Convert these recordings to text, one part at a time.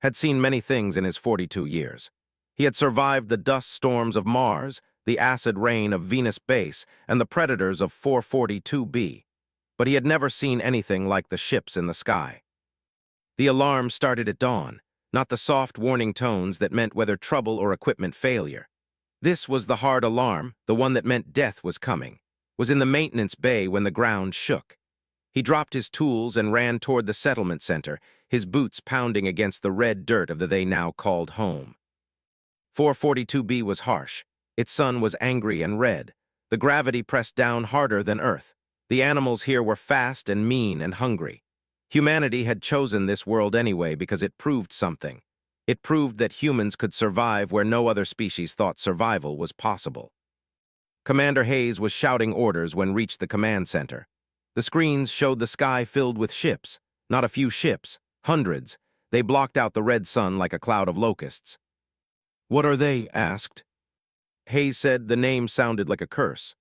had seen many things in his 42 years. He had survived the dust storms of Mars, the acid rain of Venus Base, and the predators of 442b. But he had never seen anything like the ships in the sky. The alarm started at dawn, not the soft warning tones that meant whether trouble or equipment failure. This was the hard alarm, the one that meant death was coming, was in the maintenance bay when the ground shook. He dropped his tools and ran toward the settlement center, his boots pounding against the red dirt of the they now called home. 442b was harsh. Its sun was angry and red. The gravity pressed down harder than Earth. The animals here were fast and mean and hungry. Humanity had chosen this world anyway because it proved something. It proved that humans could survive where no other species thought survival was possible. Commander Hayes was shouting orders when reached the command center. The screens showed the sky filled with ships. Not a few ships, hundreds. They blocked out the red sun like a cloud of locusts. "What are they?" asked. Hayes said the name sounded like a curse.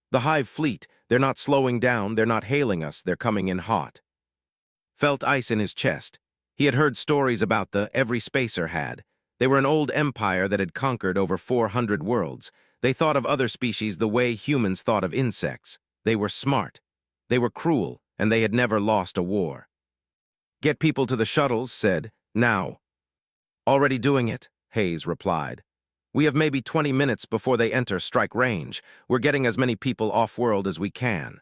"The Hive Fleet. They're not slowing down, they're not hailing us, they're coming in hot." Felt ice in his chest. He had heard stories about every spacer had. They were an old empire that had conquered over 400 worlds. They thought of other species the way humans thought of insects. They were smart. They were cruel, and they had never lost a war. "Get people to the shuttles," said, "now." "Already doing it," Hayes replied. "We have maybe 20 minutes before they enter strike range. We're getting as many people off-world as we can."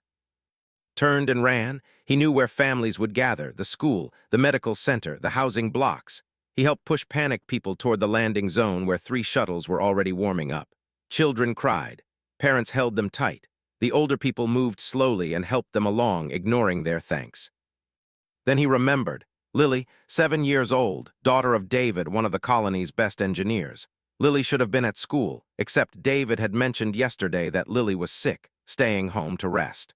Turned and ran. He knew where families would gather, the school, the medical center, the housing blocks. He helped push panicked people toward the landing zone where 3 shuttles were already warming up. Children cried. Parents held them tight. The older people moved slowly and helped them along, ignoring their thanks. Then he remembered. Lily, 7 years old, daughter of David, one of the colony's best engineers. Lily should have been at school, except David had mentioned yesterday that Lily was sick, staying home to rest.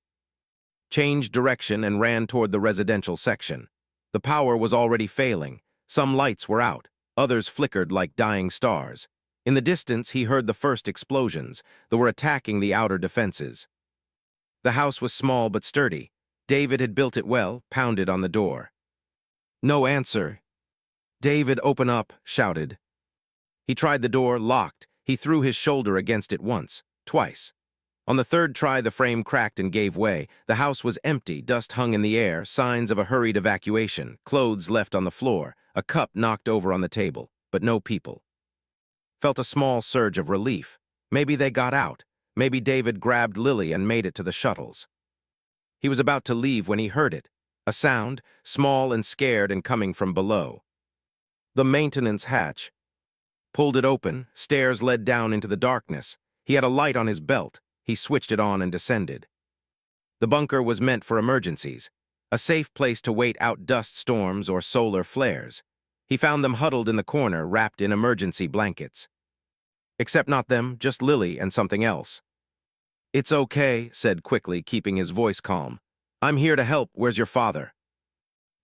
Changed direction and ran toward the residential section. The power was already failing. Some lights were out. Others flickered like dying stars. In the distance, he heard the first explosions. They were attacking the outer defenses. The house was small but sturdy. David had built it well, pounded on the door. No answer. "David, open up," shouted. He tried the door, locked. He threw his shoulder against it once, twice. On the third try, the frame cracked and gave way. The house was empty, dust hung in the air, signs of a hurried evacuation, clothes left on the floor, a cup knocked over on the table, but no people. Felt a small surge of relief. Maybe they got out. Maybe David grabbed Lily and made it to the shuttles. He was about to leave when he heard it. A sound, small and scared and coming from below. The maintenance hatch. Pulled it open, stairs led down into the darkness. He had a light on his belt. He switched it on and descended. The bunker was meant for emergencies, a safe place to wait out dust storms or solar flares. He found them huddled in the corner, wrapped in emergency blankets. Except not them, just Lily and something else. "It's okay," said quickly, keeping his voice calm. "I'm here to help. Where's your father?"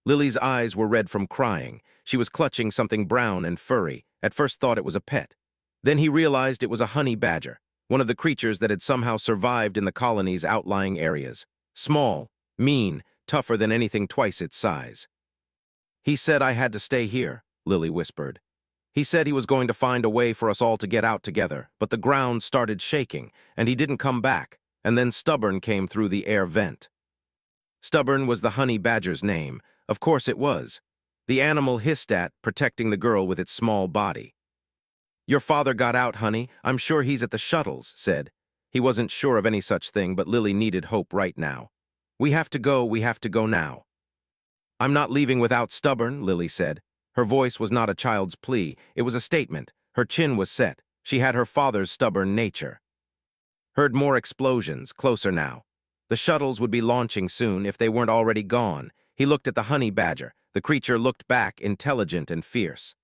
Lily's eyes were red from crying. She was clutching something brown and furry. At first thought it was a pet. Then he realized it was a honey badger, one of the creatures that had somehow survived in the colony's outlying areas. Small, mean, tougher than anything twice its size. "He said I had to stay here," Lily whispered. "He said he was going to find a way for us all to get out together, but the ground started shaking, and he didn't come back, and then Stubborn came through the air vent." Stubborn was the honey badger's name. Of course it was. The animal hissed at, protecting the girl with its small body. "Your father got out, honey. I'm sure he's at the shuttles," said. He wasn't sure of any such thing, but Lily needed hope right now. We have to go now." "I'm not leaving without Stubborn," Lily said. Her voice was not a child's plea. It was a statement. Her chin was set. She had her father's stubborn nature. Heard more explosions, closer now. The shuttles would be launching soon if they weren't already gone. He looked at the honey badger. The creature looked back, intelligent and fierce.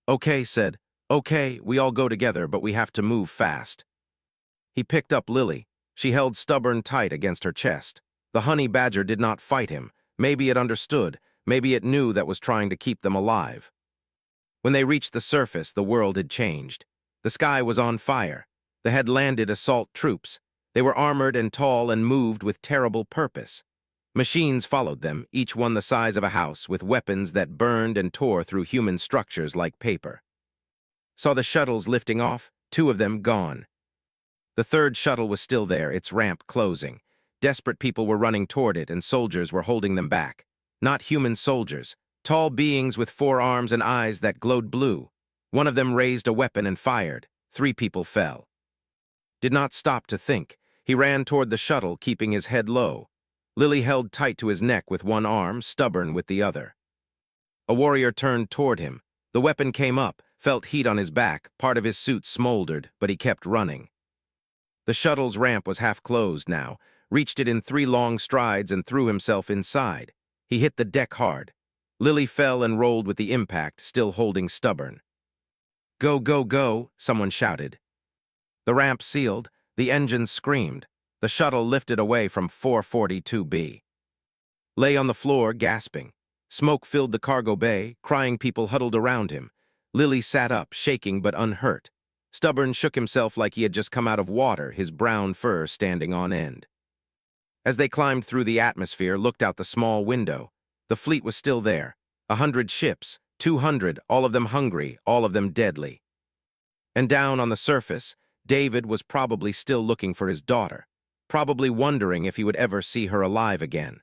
"Okay," said. "Okay, we all go together, but we have to move fast." He picked up Lily. She held Stubborn tight against her chest. The honey badger did not fight him. Maybe it understood. Maybe it knew that was trying to keep them alive. When they reached the surface, the world had changed. The sky was on fire. They had landed assault troops. They were armored and tall and moved with terrible purpose. Machines followed them, each one the size of a house, with weapons that burned and tore through human structures like paper. Saw the shuttles lifting off, 2 of them gone. The 3rd shuttle was still there, its ramp closing. Desperate people were running toward it, and soldiers were holding them back. Not human soldiers, tall beings with 4 arms and eyes that glowed blue. One of them raised a weapon and fired. 3 people fell. Did not stop to think. He ran toward the shuttle, keeping his head low. Lily held tight to his neck with one arm, stubborn with the other. A warrior turned toward him. The weapon came up, felt heat on his back, part of his suit smoldered, but he kept running. The shuttle's ramp was half closed now, reached it in 3 long strides and threw himself inside. He hit the deck hard. Lily fell and rolled with the impact, still holding stubborn. "Go, go, go," someone shouted. The ramp sealed, the engines screamed. The shuttle lifted away from 442B. Lay on the floor, gasping. Smoke filled the cargo bay, crying people huddled around him. Lily sat up, shaking but unhurt. Stubborn shook himself like he had just come out of water, his brown fur standing on end. As they climbed through the atmosphere, looked out the small window. The fleet was still there. 100 ships, 200, all of them hungry, all of them deadly. And down on the surface, David was probably still looking for his daughter, probably wondering if he would ever see her alive again.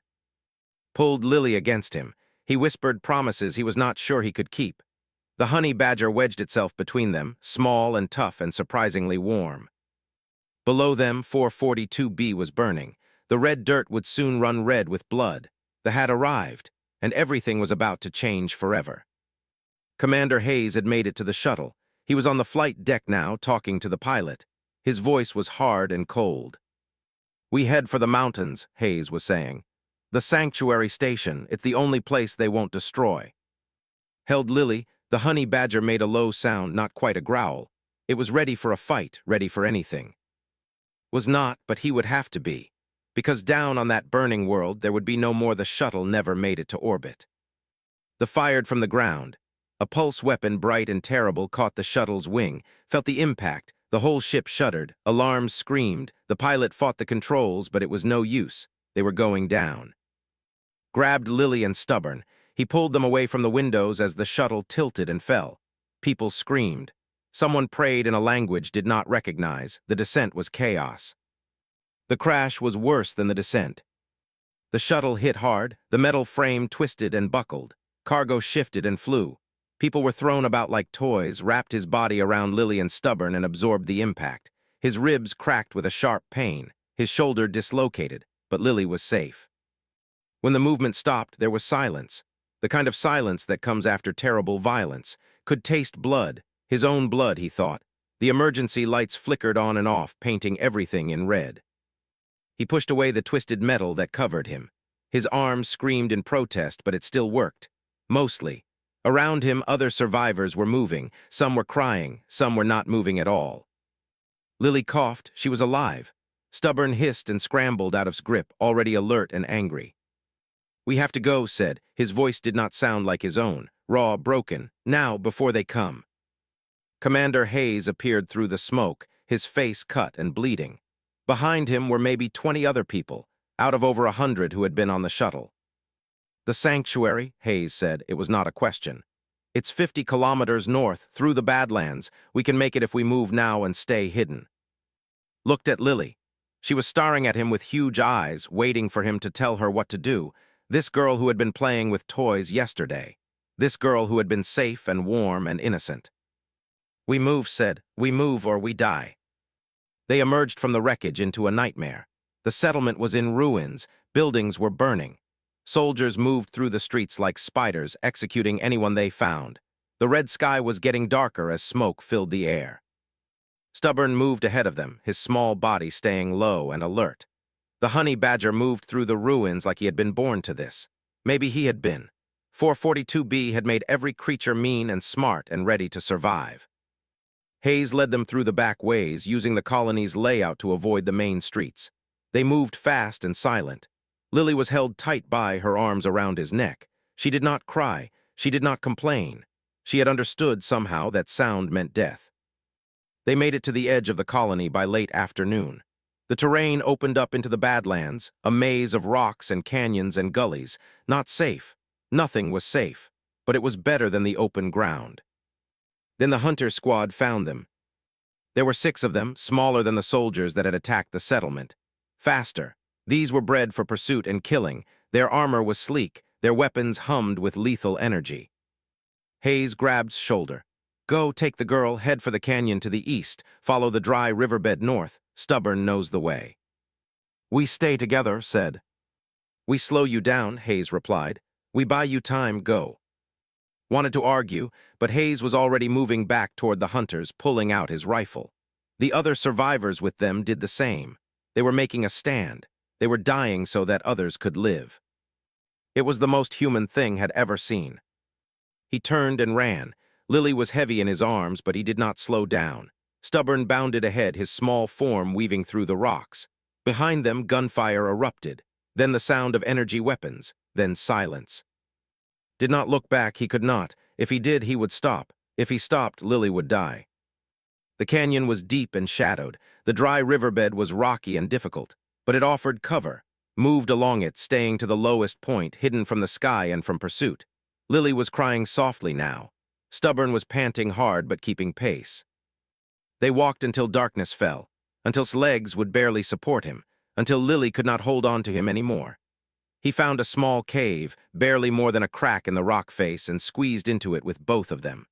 Pulled Lily against him. He whispered promises he was not sure he could keep. The honey badger wedged itself between them, small and tough and surprisingly warm. Below them, 442B was burning. The red dirt would soon run red with blood. The had arrived, and everything was about to change forever. Commander Hayes had made it to the shuttle. He was on the flight deck now, talking to the pilot. His voice was hard and cold. "We head for the mountains," Hayes was saying. "The sanctuary station, it's the only place they won't destroy." Held Lily, the honey badger made a low sound, not quite a growl. It was ready for a fight, ready for anything. Was not, but he would have to be. Because down on that burning world, there would be no more. The shuttle never made it to orbit. The fired from the ground. A pulse weapon, bright and terrible, caught the shuttle's wing, felt the impact. The whole ship shuddered. Alarms screamed. The pilot fought the controls, but it was no use. They were going down. Grabbed Lily and Stubborn. He pulled them away from the windows as the shuttle tilted and fell. People screamed. Someone prayed in a language did not recognize. The descent was chaos. The crash was worse than the descent. The shuttle hit hard. The metal frame twisted and buckled. Cargo shifted and flew. People were thrown about like toys, wrapped his body around Lily and Stubborn and absorbed the impact. His ribs cracked with a sharp pain. His shoulder dislocated, but Lily was safe. When the movement stopped, there was silence. The kind of silence that comes after terrible violence. Could taste blood. His own blood, he thought. The emergency lights flickered on and off, painting everything in red. He pushed away the twisted metal that covered him. His arms screamed in protest, but it still worked. Mostly. Around him, other survivors were moving. Some were crying, some were not moving at all. Lily coughed. She was alive. Stubborn hissed and scrambled out of his grip, already alert and angry. "We have to go," said. His voice did not sound like his own. Raw, broken. "Now, before they come." Commander Hayes appeared through the smoke, his face cut and bleeding. Behind him were maybe 20 other people, out of over 100 who had been on the shuttle. "The sanctuary," Hayes said. It was not a question. "It's 50 kilometers north, through the Badlands. We can make it if we move now and stay hidden." Looked at Lily. She was staring at him with huge eyes, waiting for him to tell her what to do. This girl who had been playing with toys yesterday. This girl who had been safe and warm and innocent. "We move," said. "We move or we die." They emerged from the wreckage into a nightmare. The settlement was in ruins. Buildings were burning. Soldiers moved through the streets like spiders, executing anyone they found. The red sky was getting darker as smoke filled the air. Stubborn moved ahead of them, his small body staying low and alert. The honey badger moved through the ruins like he had been born to this. Maybe he had been. 442B had made every creature mean and smart and ready to survive. Hayes led them through the back ways, using the colony's layout to avoid the main streets. They moved fast and silent. Lily was held tight by her arms around his neck. She did not cry. She did not complain. She had understood somehow that sound meant death. They made it to the edge of the colony by late afternoon. The terrain opened up into the Badlands, a maze of rocks and canyons and gullies. Not safe. Nothing was safe, but it was better than the open ground. Then the hunter squad found them. There were 6 of them, smaller than the soldiers that had attacked the settlement. Faster. These were bred for pursuit and killing. Their armor was sleek, their weapons hummed with lethal energy. Hayes grabbed shoulder. Go, take the girl, head for the canyon to the east, follow the dry riverbed north. Stubborn knows the way. We stay together, said. We slow you down, Hayes replied. We buy you time, go. Wanted to argue, but Hayes was already moving back toward the hunters, pulling out his rifle. The other survivors with them did the same. They were making a stand. They were dying so that others could live. It was the most human thing had ever seen. He turned and ran. Lily was heavy in his arms, but he did not slow down. Stubborn bounded ahead, his small form weaving through the rocks. Behind them, gunfire erupted. Then the sound of energy weapons. Then silence. Did not look back, he could not. If he did, he would stop. If he stopped, Lily would die. The canyon was deep and shadowed. The dry riverbed was rocky and difficult, but it offered cover. Moved along it, staying to the lowest point, hidden from the sky and from pursuit. Lily was crying softly now. Stubborn was panting hard but keeping pace. They walked until darkness fell, until his legs would barely support him, until Lily could not hold on to him anymore. He found a small cave, barely more than a crack in the rock face, and squeezed into it with both of them.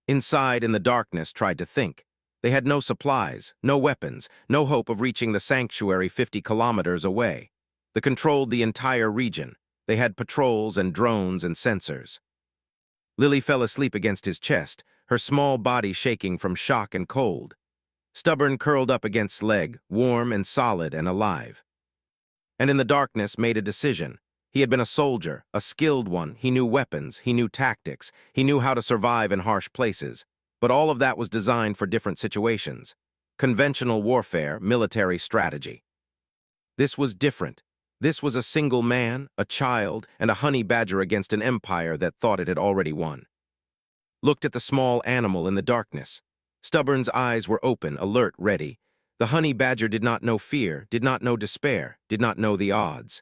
Inside, in the darkness, tried to think. They had no supplies, no weapons, no hope of reaching the sanctuary 50 kilometers away. They controlled the entire region. They had patrols and drones and sensors. Lily fell asleep against his chest, her small body shaking from shock and cold. Stubborn curled up against leg, warm and solid and alive. And in the darkness made a decision. He had been a soldier, a skilled one. He knew weapons, he knew tactics, he knew how to survive in harsh places. But all of that was designed for different situations. Conventional warfare, military strategy. This was different. This was a single man, a child, and a honey badger against an empire that thought it had already won. Looked at the small animal in the darkness. Stubborn's eyes were open, alert, ready. The honey badger did not know fear, did not know despair, did not know the odds.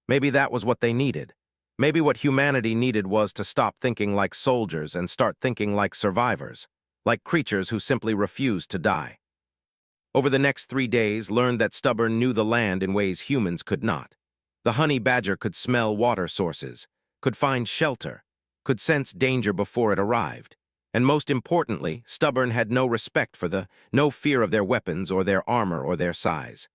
Maybe that was what they needed. Maybe what humanity needed was to stop thinking like soldiers and start thinking like survivors, like creatures who simply refused to die. Over the next 3 days, learned that Stubborn knew the land in ways humans could not. The honey badger could smell water sources, could find shelter, could sense danger before it arrived. And most importantly, Stubborn had no respect for no fear of their weapons or their armor or their size.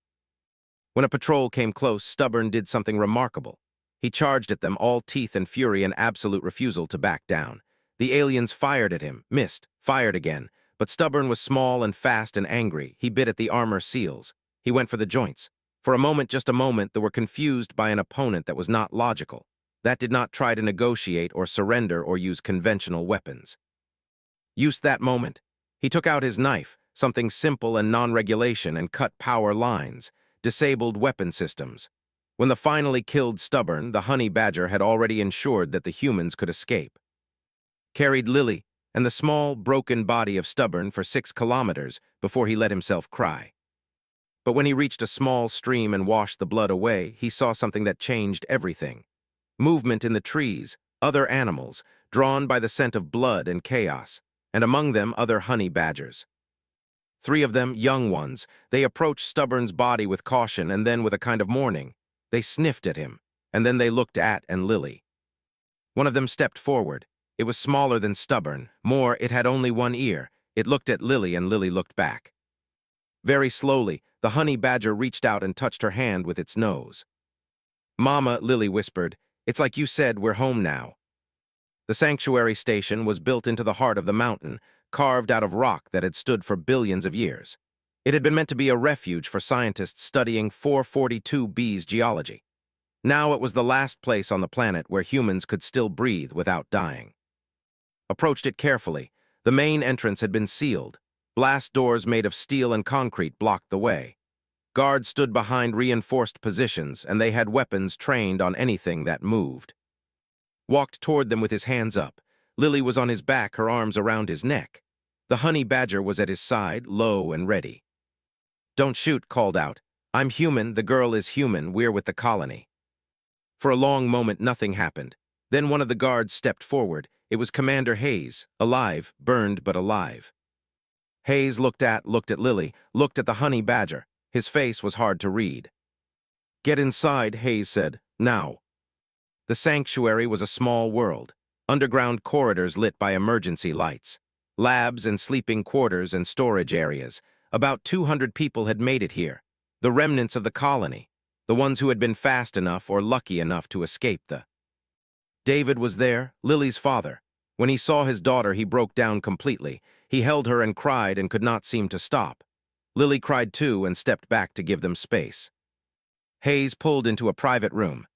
When a patrol came close, Stubborn did something remarkable. He charged at them, all teeth and fury and absolute refusal to back down. The aliens fired at him, missed, fired again, but Stubborn was small and fast and angry. He bit at the armor seals. He went for the joints. For a moment, just a moment, they were confused by an opponent that was not logical, that did not try to negotiate or surrender or use conventional weapons. Used that moment. He took out his knife, something simple and non-regulation, and cut power lines, disabled weapon systems. When they finally killed Stubborn, the honey badger had already ensured that the humans could escape. Carried Lily and the small, broken body of Stubborn for 6 kilometers before he let himself cry. But when he reached a small stream and washed the blood away, he saw something that changed everything. Movement in the trees, other animals, drawn by the scent of blood and chaos, and among them other honey badgers. 3 of them, young ones, they approached Stubborn's body with caution and then with a kind of mourning. They sniffed at him, and then they looked at Lily. One of them stepped forward. It was smaller than Stubborn. More, it had only one ear. It looked at Lily, and Lily looked back. Very slowly, the honey badger reached out and touched her hand with its nose. "Mama," Lily whispered, "it's like you said, we're home now." The sanctuary station was built into the heart of the mountain, carved out of rock that had stood for billions of years. It had been meant to be a refuge for scientists studying 442B's geology. Now it was the last place on the planet where humans could still breathe without dying. Approached it carefully. The main entrance had been sealed. Blast doors made of steel and concrete blocked the way. Guards stood behind reinforced positions, and they had weapons trained on anything that moved. Walked toward them with his hands up. Lily was on his back, her arms around his neck. The honey badger was at his side, low and ready. "Don't shoot," called out. "I'm human, the girl is human, we're with the colony." For a long moment, nothing happened. Then one of the guards stepped forward. It was Commander Hayes, alive, burned but alive. Hayes looked at Lily, looked at the honey badger. His face was hard to read. "Get inside," Hayes said. "Now." The sanctuary was a small world. Underground corridors lit by emergency lights. Labs and sleeping quarters and storage areas. About 200 people had made it here. The remnants of the colony. The ones who had been fast enough or lucky enough to escape the... David was there, Lily's father. When he saw his daughter, he broke down completely. He held her and cried and could not seem to stop. Lily cried too and stepped back to give them space. Hayes pulled into a private room.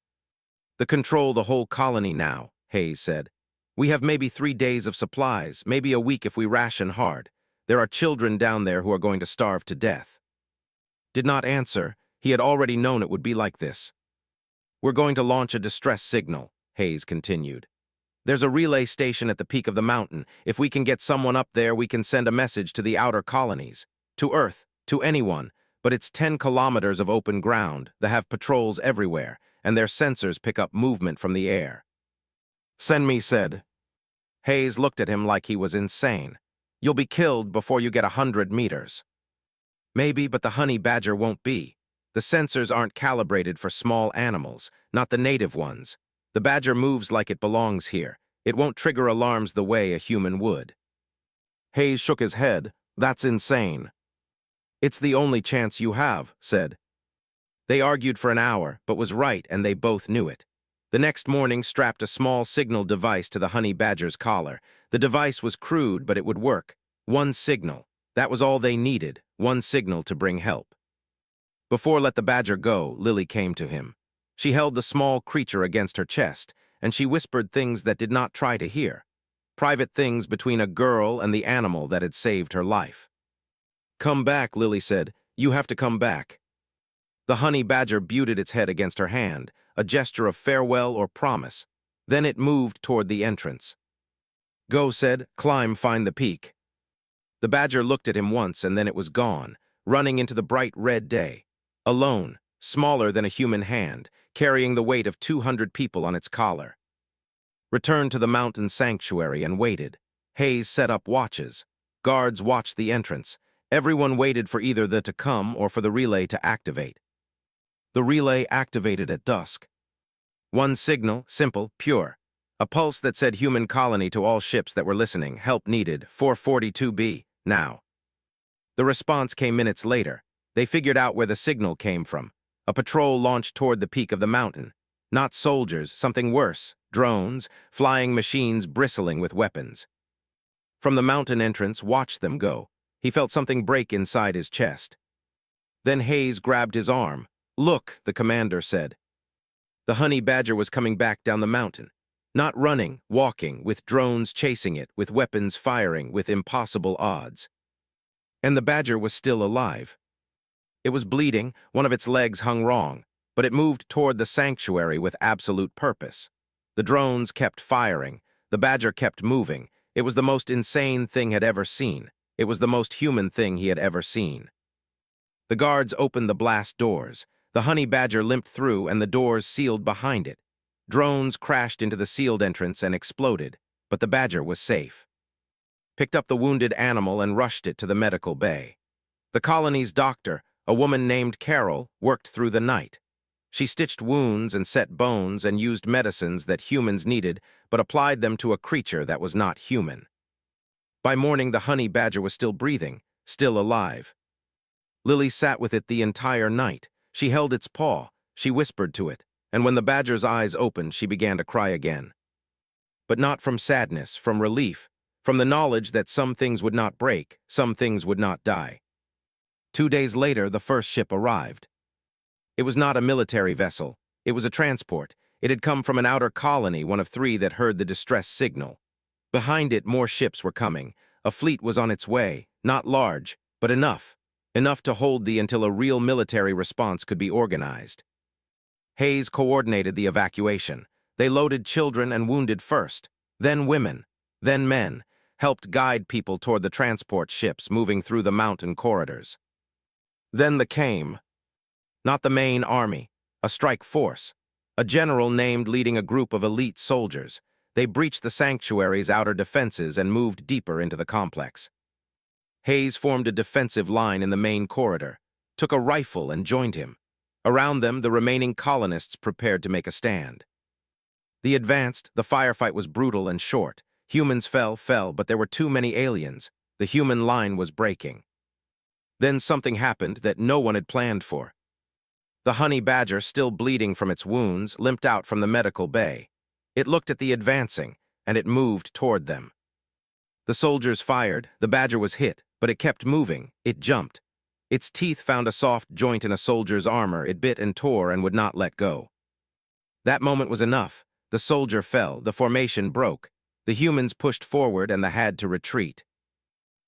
"The control the whole colony now," Hayes said. "We have maybe 3 days of supplies, maybe a week if we ration hard. There are children down there who are going to starve to death." Did not answer. He had already known it would be like this. "We're going to launch a distress signal," Hayes continued. "There's a relay station at the peak of the mountain. If we can get someone up there, we can send a message to the outer colonies. To Earth, to anyone. But it's 10 kilometers of open ground. They have patrols everywhere, and their sensors pick up movement from the air." "Send me," said. Hayes looked at him like he was insane. "You'll be killed before you get 100 meters. "Maybe, but the honey badger won't be. The sensors aren't calibrated for small animals, not the native ones. The badger moves like it belongs here. It won't trigger alarms the way a human would." Hayes shook his head. "That's insane." "It's the only chance you have," said. They argued for an hour, but was right, and they both knew it. The next morning strapped a small signal device to the honey badger's collar. The device was crude, but it would work. One signal. That was all they needed, one signal to bring help. Before let the badger go, Lily came to him. She held the small creature against her chest, and she whispered things that did not try to hear. Private things between a girl and the animal that had saved her life. "Come back," Lily said. "You have to come back." The honey badger butted its head against her hand, a gesture of farewell or promise. Then it moved toward the entrance. "Go," said. "Climb, find the peak." The badger looked at him once, and then it was gone, running into the bright red day. Alone, smaller than a human hand, carrying the weight of 200 people on its collar. Returned to the mountain sanctuary and waited. Hayes set up watches. Guards watched the entrance. Everyone waited for either the to come or for the relay to activate. The relay activated at dusk. One signal, simple, pure. A pulse that said human colony to all ships that were listening. Help needed, 442B, now. The response came minutes later. They figured out where the signal came from. A patrol launched toward the peak of the mountain. Not soldiers, something worse. Drones, flying machines bristling with weapons. From the mountain entrance, watched them go. He felt something break inside his chest. Then Hayes grabbed his arm. "Look," the commander said. The honey badger was coming back down the mountain. Not running, walking, with drones chasing it, with weapons firing, with impossible odds. And the badger was still alive. It was bleeding, one of its legs hung wrong, but it moved toward the sanctuary with absolute purpose. The drones kept firing. The badger kept moving. It was the most insane thing he had ever seen. It was the most human thing he had ever seen. The guards opened the blast doors. The honey badger limped through, and the doors sealed behind it. Drones crashed into the sealed entrance and exploded, but the badger was safe. Picked up the wounded animal and rushed it to the medical bay. The colony's doctor, a woman named Carol, worked through the night. She stitched wounds and set bones and used medicines that humans needed, but applied them to a creature that was not human. By morning, the honey badger was still breathing, still alive. Lily sat with it the entire night. She held its paw. She whispered to it, and when the badger's eyes opened, she began to cry again. But not from sadness, from relief, from the knowledge that some things would not break, some things would not die. 2 days later, the first ship arrived. It was not a military vessel. It was a transport. It had come from an outer colony, one of 3 that heard the distress signal. Behind it, more ships were coming. A fleet was on its way, not large, but enough. Enough to hold until a real military response could be organized. Hayes coordinated the evacuation. They loaded children and wounded first, then women, then men, helped guide people toward the transport ships moving through the mountain corridors. Then the came. Not the main army, a strike force. A general named leading a group of elite soldiers. They breached the sanctuary's outer defenses and moved deeper into the complex. Hayes formed a defensive line in the main corridor, took a rifle and joined him. Around them, the remaining colonists prepared to make a stand. The firefight was brutal and short. Humans fell, but there were too many aliens. The human line was breaking. Then something happened that no one had planned for. The honey badger, still bleeding from its wounds, limped out from the medical bay. It looked at the advancing, and it moved toward them. The soldiers fired, the badger was hit, but it kept moving, it jumped. Its teeth found a soft joint in a soldier's armor, it bit and tore and would not let go. That moment was enough. The soldier fell, the formation broke. The humans pushed forward and had to retreat.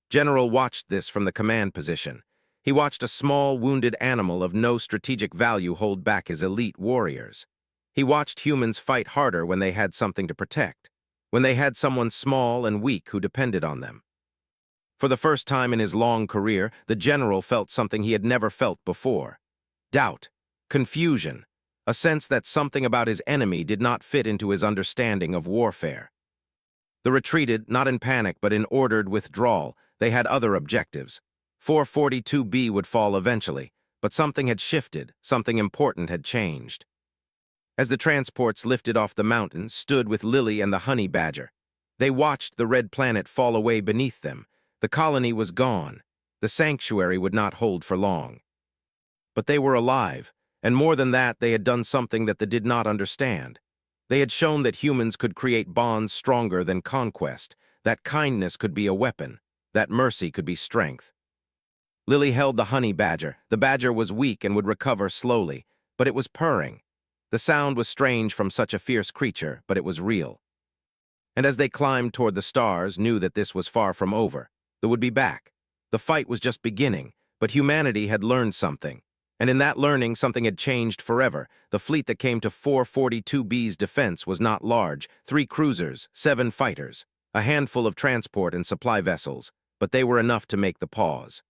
General watched this from the command position. He watched a small, wounded animal of no strategic value hold back his elite warriors. He watched humans fight harder when they had something to protect, when they had someone small and weak who depended on them. For the first time in his long career, the general felt something he had never felt before. Doubt, confusion, a sense that something about his enemy did not fit into his understanding of warfare. The retreated, not in panic but in ordered withdrawal. They had other objectives. 442B would fall eventually, but something had shifted, something important had changed. As the transports lifted off the mountain, stood with Lily and the honey badger. They watched the red planet fall away beneath them. The colony was gone. The sanctuary would not hold for long. But they were alive, and more than that, they had done something that they did not understand. They had shown that humans could create bonds stronger than conquest, that kindness could be a weapon, that mercy could be strength. Lily held the honey badger. The badger was weak and would recover slowly, but it was purring. The sound was strange from such a fierce creature, but it was real. And as they climbed toward the stars, knew that this was far from over. They would be back. The fight was just beginning, but humanity had learned something. And in that learning, something had changed forever. The fleet that came to 442B's defense was not large, 3 cruisers, 7 fighters, a handful of transport and supply vessels, but they were enough to make the pause.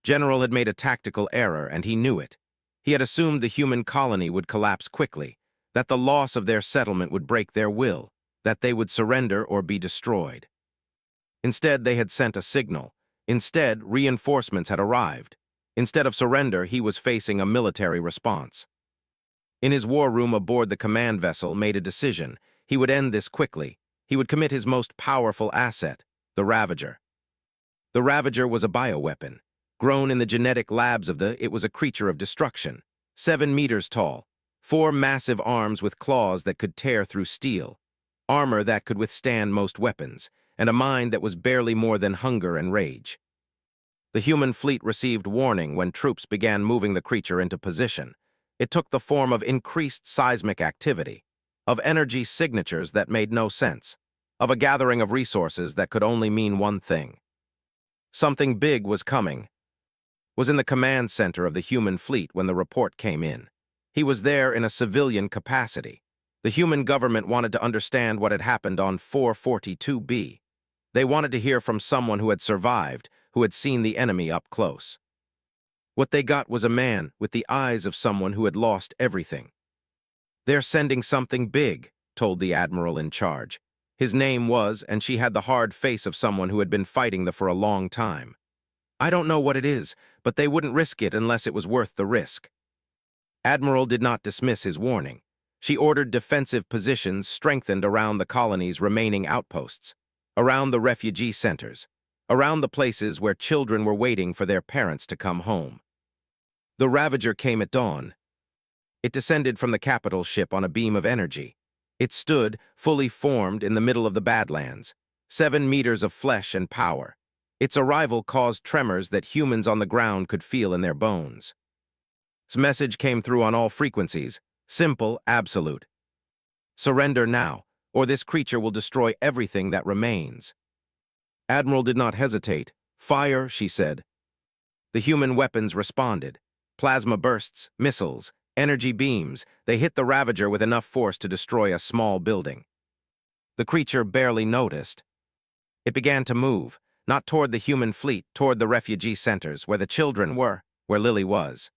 General had made a tactical error, and he knew it. He had assumed the human colony would collapse quickly, that the loss of their settlement would break their will, that they would surrender or be destroyed. Instead, they had sent a signal. Instead, reinforcements had arrived. Instead of surrender, he was facing a military response. In his war room aboard the command vessel, made a decision. He would end this quickly. He would commit his most powerful asset, the Ravager. The Ravager was a bioweapon. Grown in the genetic labs it was a creature of destruction. 7 meters tall, 4 massive arms with claws that could tear through steel, armor that could withstand most weapons, and a mind that was barely more than hunger and rage. The human fleet received warning when troops began moving the creature into position. It took the form of increased seismic activity, of energy signatures that made no sense, of a gathering of resources that could only mean one thing. Something big was coming. Was in the command center of the human fleet when the report came in. He was there in a civilian capacity. The human government wanted to understand what had happened on 442B. They wanted to hear from someone who had survived, who had seen the enemy up close. What they got was a man with the eyes of someone who had lost everything. "They're sending something big," told the admiral in charge. His name was, and she had the hard face of someone who had been fighting for a long time. "I don't know what it is, but they wouldn't risk it unless it was worth the risk." Admiral did not dismiss his warning. She ordered defensive positions strengthened around the colony's remaining outposts, around the refugee centers, around the places where children were waiting for their parents to come home. The Ravager came at dawn. It descended from the capital ship on a beam of energy. It stood, fully formed, in the middle of the Badlands, 7 meters of flesh and power. Its arrival caused tremors that humans on the ground could feel in their bones. Its message came through on all frequencies, simple, absolute. "Surrender now, or this creature will destroy everything that remains." Admiral did not hesitate. "Fire," she said. The human weapons responded. Plasma bursts, missiles, energy beams. They hit the Ravager with enough force to destroy a small building. The creature barely noticed. It began to move, not toward the human fleet, toward the refugee centers where the children were. where Lily was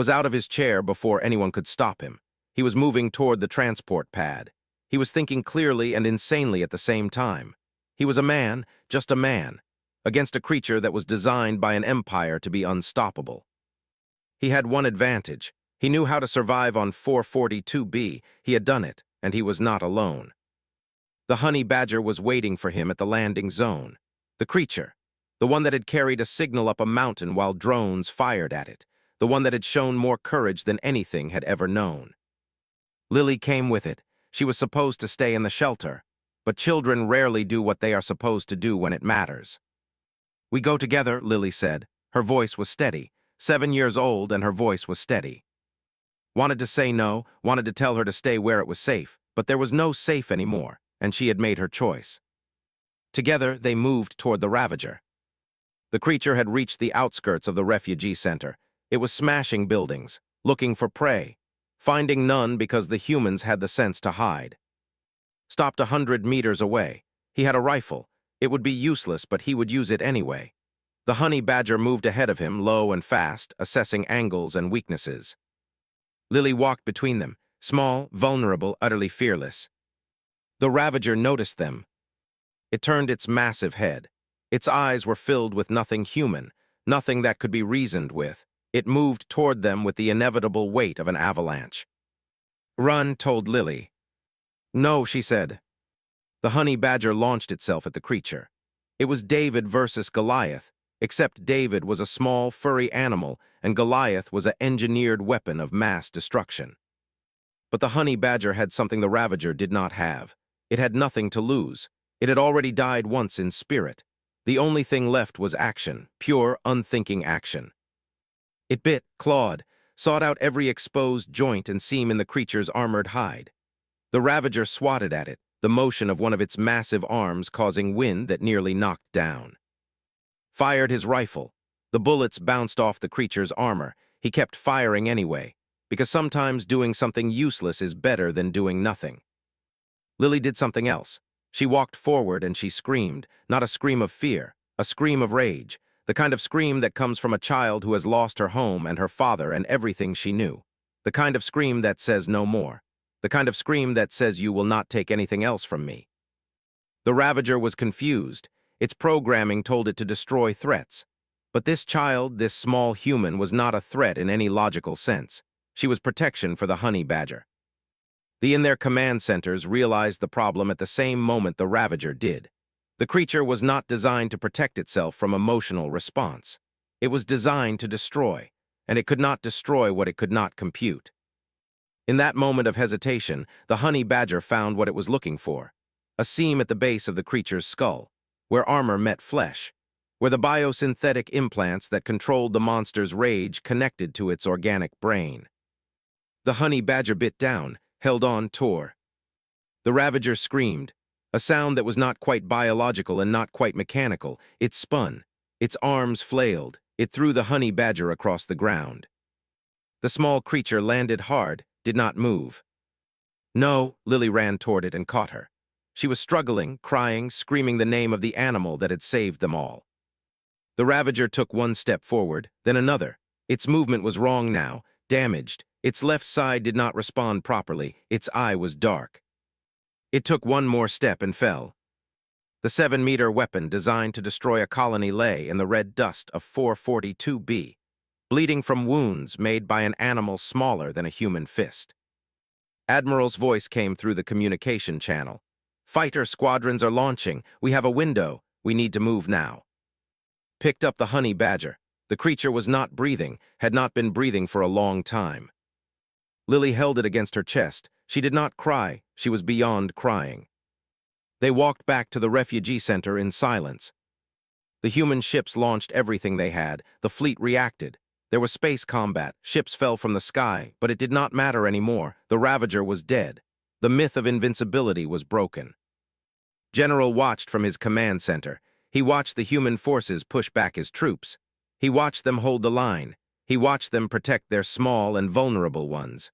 out of his chair before anyone could stop him. He was moving toward the transport pad. He was thinking clearly and insanely at the same time. He was a man, just a man, against a creature that was designed by an empire to be unstoppable. He had one advantage. He knew how to survive on 442B. He had done it, and he was not alone. The honey badger was waiting for him at the landing zone. The creature, the one that had carried a signal up a mountain while drones fired at it, the one that had shown more courage than anything had ever known. Lily came with it. She was supposed to stay in the shelter, but children rarely do what they are supposed to do when it matters. "We go together," Lily said. Her voice was steady. 7 years old, and her voice was steady. Wanted to say no, wanted to tell her to stay where it was safe, but there was no safe anymore, and she had made her choice. Together, they moved toward the Ravager. The creature had reached the outskirts of the refugee center. It was smashing buildings, looking for prey, finding none because the humans had the sense to hide. Stopped 100 meters away. He had a rifle. It would be useless, but he would use it anyway. The honey badger moved ahead of him, low and fast, assessing angles and weaknesses. Lily walked between them, small, vulnerable, utterly fearless. The Ravager noticed them. It turned its massive head. Its eyes were filled with nothing human, nothing that could be reasoned with. It moved toward them with the inevitable weight of an avalanche. "Run," told Lily. "No," she said. The honey badger launched itself at the creature. It was David versus Goliath, except David was a small, furry animal, and Goliath was an engineered weapon of mass destruction. But the honey badger had something the Ravager did not have. It had nothing to lose. It had already died once in spirit. The only thing left was action, pure, unthinking action. It bit, clawed, sought out every exposed joint and seam in the creature's armored hide. The Ravager swatted at it, the motion of one of its massive arms causing wind that nearly knocked down. Fired his rifle. The bullets bounced off the creature's armor. He kept firing anyway, because sometimes doing something useless is better than doing nothing. Lily did something else. She walked forward and she screamed, not a scream of fear, a scream of rage, the kind of scream that comes from a child who has lost her home and her father and everything she knew, the kind of scream that says no more, the kind of scream that says you will not take anything else from me. The Ravager was confused. Its programming told it to destroy threats. But this child, this small human, was not a threat in any logical sense. She was protection for the honey badger. The in their command centers realized the problem at the same moment the Ravager did. The creature was not designed to protect itself from emotional response. It was designed to destroy, and it could not destroy what it could not compute. In that moment of hesitation, the honey badger found what it was looking for, a seam at the base of the creature's skull, where armor met flesh, where the biosynthetic implants that controlled the monster's rage connected to its organic brain. The honey badger bit down, held on, tore. The Ravager screamed, a sound that was not quite biological and not quite mechanical. It spun. Its arms flailed. It threw the honey badger across the ground. The small creature landed hard, did not move. "No," Lily ran toward it and caught her. She was struggling, crying, screaming the name of the animal that had saved them all. The Ravager took one step forward, then another. Its movement was wrong now, damaged. Its left side did not respond properly. Its eye was dark. It took one more step and fell. The 7-meter weapon designed to destroy a colony lay in the red dust of 442B, bleeding from wounds made by an animal smaller than a human fist. Admiral's voice came through the communication channel. "Fighter squadrons are launching. We have a window. We need to move now." Picked up the honey badger. The creature was not breathing, had not been breathing for a long time. Lily held it against her chest. She did not cry. She was beyond crying. They walked back to the refugee center in silence. The human ships launched everything they had. The fleet reacted. There was space combat. Ships fell from the sky, but it did not matter anymore. The Ravager was dead. The myth of invincibility was broken. General watched from his command center. He watched the human forces push back his troops. He watched them hold the line. He watched them protect their small and vulnerable ones.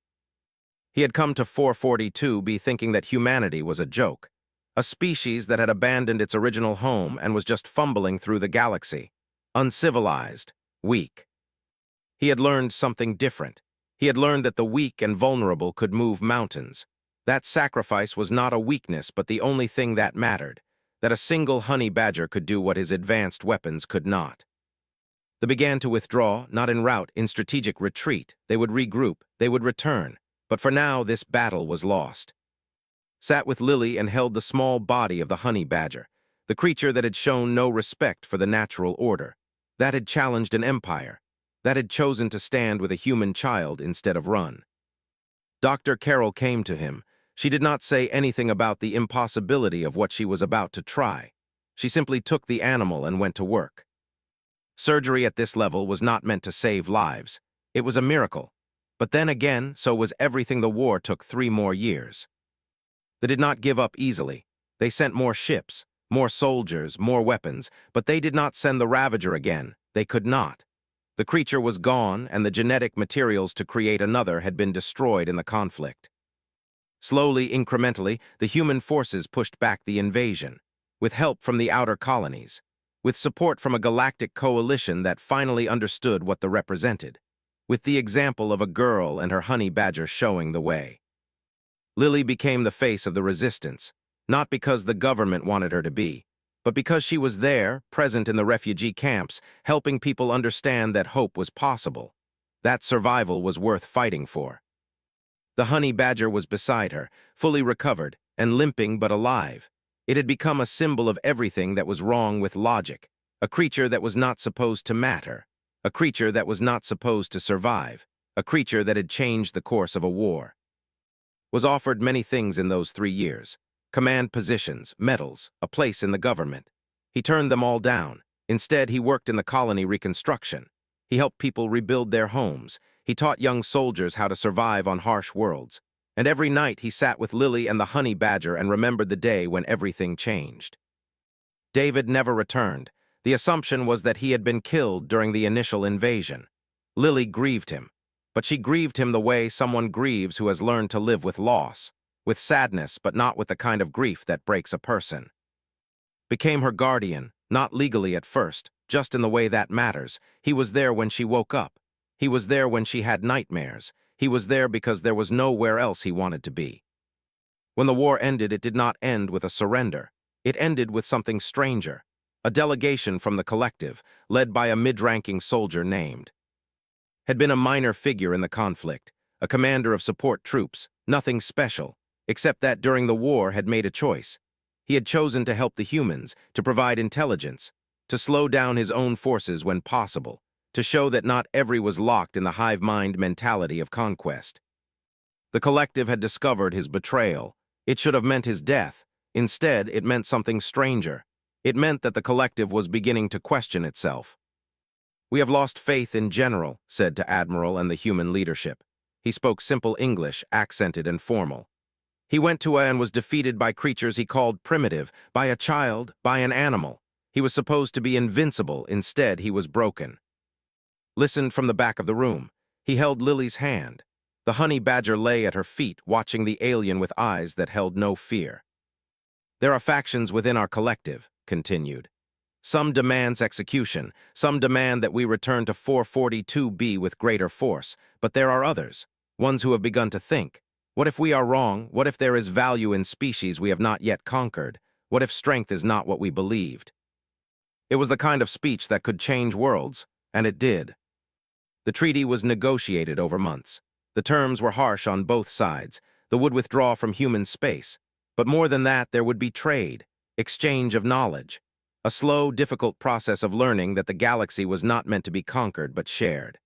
He had come to 442B thinking that humanity was a joke, a species that had abandoned its original home and was just fumbling through the galaxy, uncivilized, weak. He had learned something different. He had learned that the weak and vulnerable could move mountains. That sacrifice was not a weakness, but the only thing that mattered, that a single honey badger could do what his advanced weapons could not. They began to withdraw, not in rout, in strategic retreat. They would regroup, they would return. But for now, this battle was lost. Sat with Lily and held the small body of the honey badger, the creature that had shown no respect for the natural order, that had challenged an empire, that had chosen to stand with a human child instead of run. Dr. Carroll came to him. She did not say anything about the impossibility of what she was about to try. She simply took the animal and went to work. Surgery at this level was not meant to save lives. It was a miracle. But then again, so was everything. The war took 3 more years. They did not give up easily. They sent more ships, more soldiers, more weapons, but they did not send the Ravager again. They could not. The creature was gone, and the genetic materials to create another had been destroyed in the conflict. Slowly, incrementally, the human forces pushed back the invasion, with help from the outer colonies, with support from a galactic coalition that finally understood what they represented, with the example of a girl and her honey badger showing the way. Lily became the face of the resistance, not because the government wanted her to be, but because she was there, present in the refugee camps, helping people understand that hope was possible, that survival was worth fighting for. The honey badger was beside her, fully recovered and limping but alive. It had become a symbol of everything that was wrong with logic, a creature that was not supposed to matter, a creature that was not supposed to survive, a creature that had changed the course of a war. Was offered many things in those 3 years. Command positions, medals, a place in the government. He turned them all down. Instead, he worked in the colony reconstruction. He helped people rebuild their homes. He taught young soldiers how to survive on harsh worlds. And every night he sat with Lily and the honey badger and remembered the day when everything changed. David never returned. The assumption was that he had been killed during the initial invasion. Lily grieved him, but she grieved him the way someone grieves who has learned to live with loss, with sadness, but not with the kind of grief that breaks a person. Became her guardian, not legally at first, just in the way that matters. He was there when she woke up. He was there when she had nightmares. He was there because there was nowhere else he wanted to be. When the war ended, it did not end with a surrender. It ended with something stranger. A delegation from the collective, led by a mid-ranking soldier named. Had been a minor figure in the conflict, a commander of support troops, nothing special, except that during the war had made a choice. He had chosen to help the humans, to provide intelligence, to slow down his own forces when possible, to show that not every was locked in the hive mind mentality of conquest. The collective had discovered his betrayal. It should have meant his death. Instead, it meant something stranger. It meant that the collective was beginning to question itself. "We have lost faith in general," said to Admiral and the human leadership. He spoke simple English, accented and formal. He went to and was defeated by creatures he called primitive, by a child, by an animal. He was supposed to be invincible. Instead, he was broken. Listened from the back of the room. He held Lily's hand. The honey badger lay at her feet, watching the alien with eyes that held no fear. "There are factions within our collective," continued. "Some demands execution, some demand that we return to 442B with greater force, but there are others, ones who have begun to think. What if we are wrong? What if there is value in species we have not yet conquered? What if strength is not what we believed?" It was the kind of speech that could change worlds, and it did. The treaty was negotiated over months. The terms were harsh on both sides. They would withdraw from human space. But more than that, there would be trade, exchange of knowledge, a slow, difficult process of learning that the galaxy was not meant to be conquered but shared.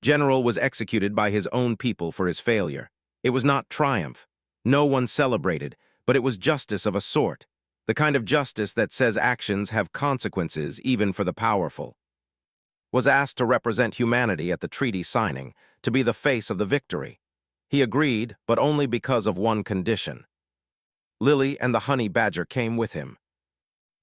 General was executed by his own people for his failure. It was not triumph. No one celebrated, but it was justice of a sort, the kind of justice that says actions have consequences even for the powerful. Was asked to represent humanity at the treaty signing, to be the face of the victory. He agreed, but only because of one condition. Lily and the honey badger came with him.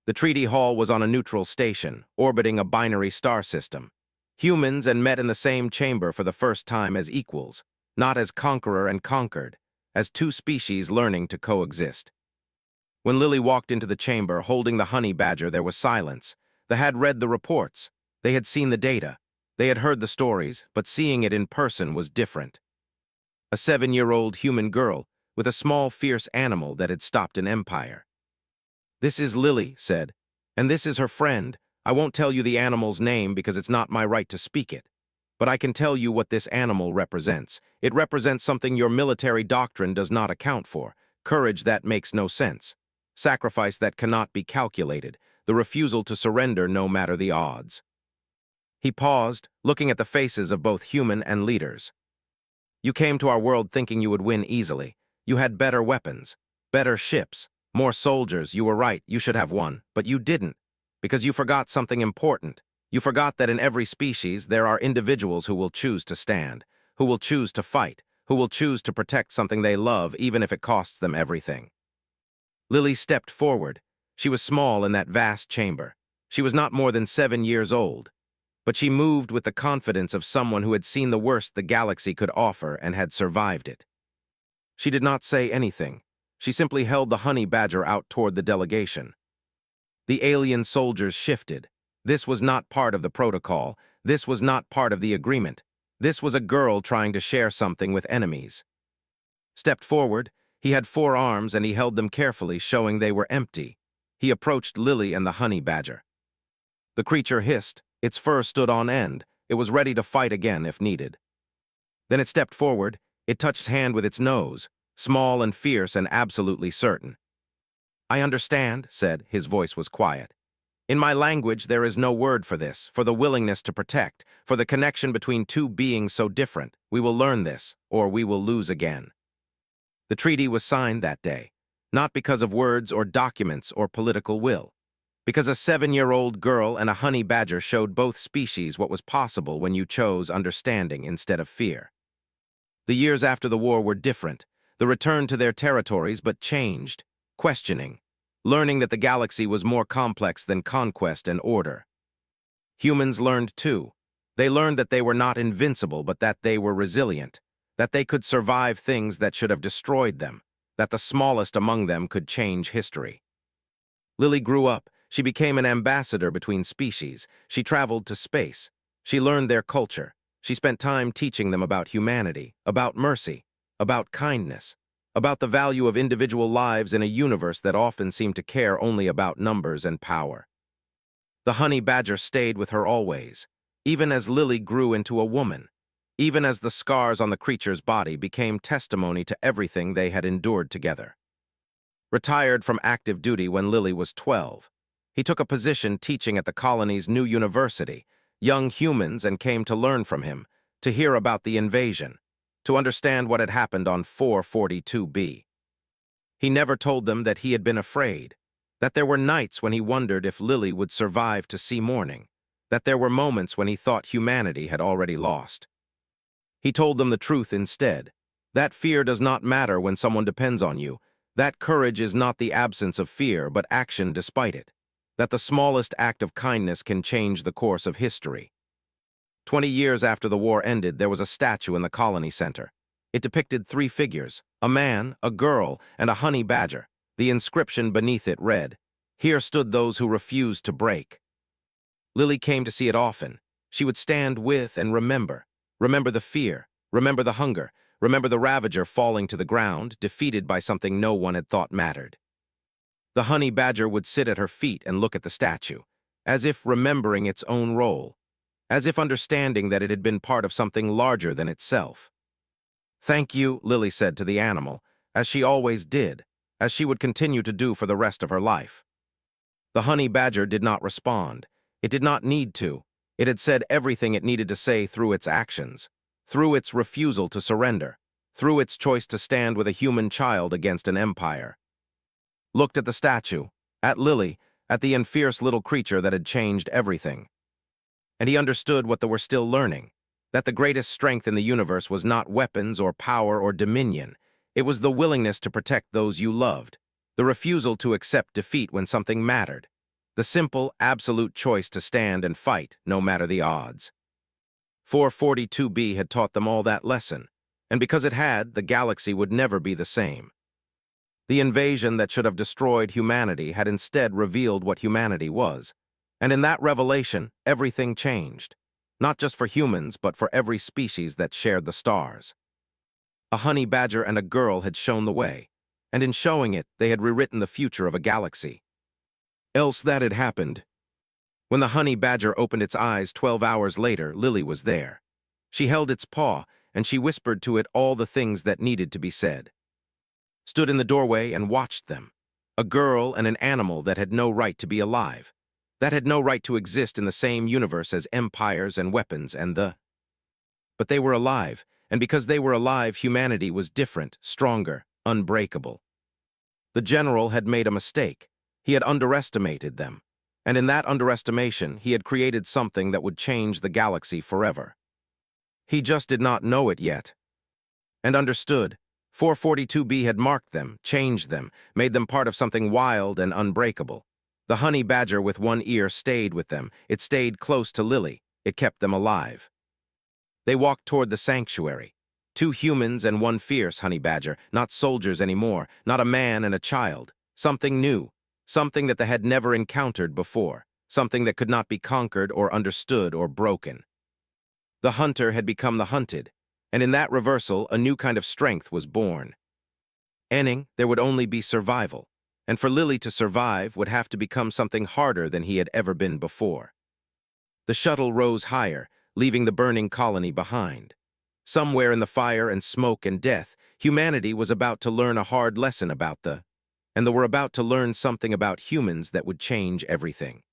The treaty hall was on a neutral station, orbiting a binary star system. Humans and met in the same chamber for the first time as equals, not as conqueror and conquered, as two species learning to coexist. When Lily walked into the chamber holding the honey badger, there was silence. They had read the reports. They had seen the data. They had heard the stories, but seeing it in person was different. A 7-year-old human girl with a small, fierce animal that had stopped an empire. "This is Lily," said, "and this is her friend. I won't tell you the animal's name because it's not my right to speak it. But I can tell you what this animal represents. It represents something your military doctrine does not account for, courage that makes no sense, sacrifice that cannot be calculated, the refusal to surrender no matter the odds." He paused, looking at the faces of both human and leaders. "You came to our world thinking you would win easily. You had better weapons, better ships, more soldiers. You were right, you should have won, but you didn't, because you forgot something important. You forgot that in every species there are individuals who will choose to stand, who will choose to fight, who will choose to protect something they love even if it costs them everything." Lily stepped forward. She was small in that vast chamber. She was not more than 7 years old, but she moved with the confidence of someone who had seen the worst the galaxy could offer and had survived it. She did not say anything. She simply held the honey badger out toward the delegation. The alien soldiers shifted. This was not part of the protocol. This was not part of the agreement. This was a girl trying to share something with enemies. Stepped forward. He had 4 arms and he held them carefully, showing they were empty. He approached Lily and the honey badger. The creature hissed. Its fur stood on end. It was ready to fight again if needed. Then it stepped forward. It touched his hand with its nose, small and fierce and absolutely certain. "I understand," said. His voice was quiet. "In my language there is no word for this, for the willingness to protect, for the connection between two beings so different. We will learn this, or we will lose again." The treaty was signed that day, not because of words or documents or political will, because a 7-year-old girl and a honey badger showed both species what was possible when you chose understanding instead of fear. The years after the war were different. The return to their territories, but changed, questioning, learning that the galaxy was more complex than conquest and order. Humans learned too. They learned that they were not invincible, but that they were resilient, that they could survive things that should have destroyed them, that the smallest among them could change history. Lily grew up. She became an ambassador between species. She traveled to space. She learned their culture. She spent time teaching them about humanity, about mercy, about kindness, about the value of individual lives in a universe that often seemed to care only about numbers and power. The honey badger stayed with her always, even as Lily grew into a woman, even as the scars on the creature's body became testimony to everything they had endured together. Retired from active duty when Lily was 12, he took a position teaching at the colony's new university, young humans, and came to learn from him, to hear about the invasion, to understand what had happened on 442B. He never told them that he had been afraid, that there were nights when he wondered if Lily would survive to see morning, that there were moments when he thought humanity had already lost. He told them the truth instead. That fear does not matter when someone depends on you. That courage is not the absence of fear, but action despite it. That the smallest act of kindness can change the course of history. 20 years after the war ended, there was a statue in the colony center. It depicted 3 figures, a man, a girl, and a honey badger. The inscription beneath it read, "Here stood those who refused to break." Lily came to see it often. She would stand with and remember the fear, remember the hunger, remember the Ravager falling to the ground, defeated by something no one had thought mattered. The honey badger would sit at her feet and look at the statue, as if remembering its own role, as if understanding that it had been part of something larger than itself. "Thank you," Lily said to the animal, as she always did, as she would continue to do for the rest of her life. The honey badger did not respond. It did not need to. It had said everything it needed to say through its actions, through its refusal to surrender, through its choice to stand with a human child against an empire. Looked at the statue, at Lily, at the fierce little creature that had changed everything. And he understood what they were still learning, that the greatest strength in the universe was not weapons or power or dominion. It was the willingness to protect those you loved, the refusal to accept defeat when something mattered, the simple, absolute choice to stand and fight, no matter the odds. 442B had taught them all that lesson, and because it had, the galaxy would never be the same. The invasion that should have destroyed humanity had instead revealed what humanity was, and in that revelation, everything changed. not just for humans, but for every species that shared the stars. A honey badger and a girl had shown the way, and in showing it, they had rewritten the future of a galaxy. Else that had happened. When the honey badger opened its eyes 12 hours later, Lily was there. She held its paw, and she whispered to it all the things that needed to be said. Stood in the doorway and watched them. A girl and an animal that had no right to be alive. That had no right to exist in the same universe as empires and weapons and the... But they were alive, and because they were alive, humanity was different, stronger, unbreakable. The general had made a mistake. He had underestimated them. And in that underestimation, he had created something that would change the galaxy forever. He just did not know it yet. And understood. 442b had marked them, changed them, made them part of something wild and unbreakable. The honey badger with one ear stayed with them. It stayed close to Lily. It kept them alive. They walked toward the sanctuary. 2 humans and 1 fierce honey badger, not soldiers anymore, not a man and a child. Something new, something that they had never encountered before, something that could not be conquered or understood or broken. The hunter had become the hunted, and in that reversal, a new kind of strength was born. Ending, there would only be survival, and for Lily to survive would have to become something harder than he had ever been before. The shuttle rose higher, leaving the burning colony behind. Somewhere in the fire and smoke and death, humanity was about to learn a hard lesson about and they were about to learn something about humans that would change everything.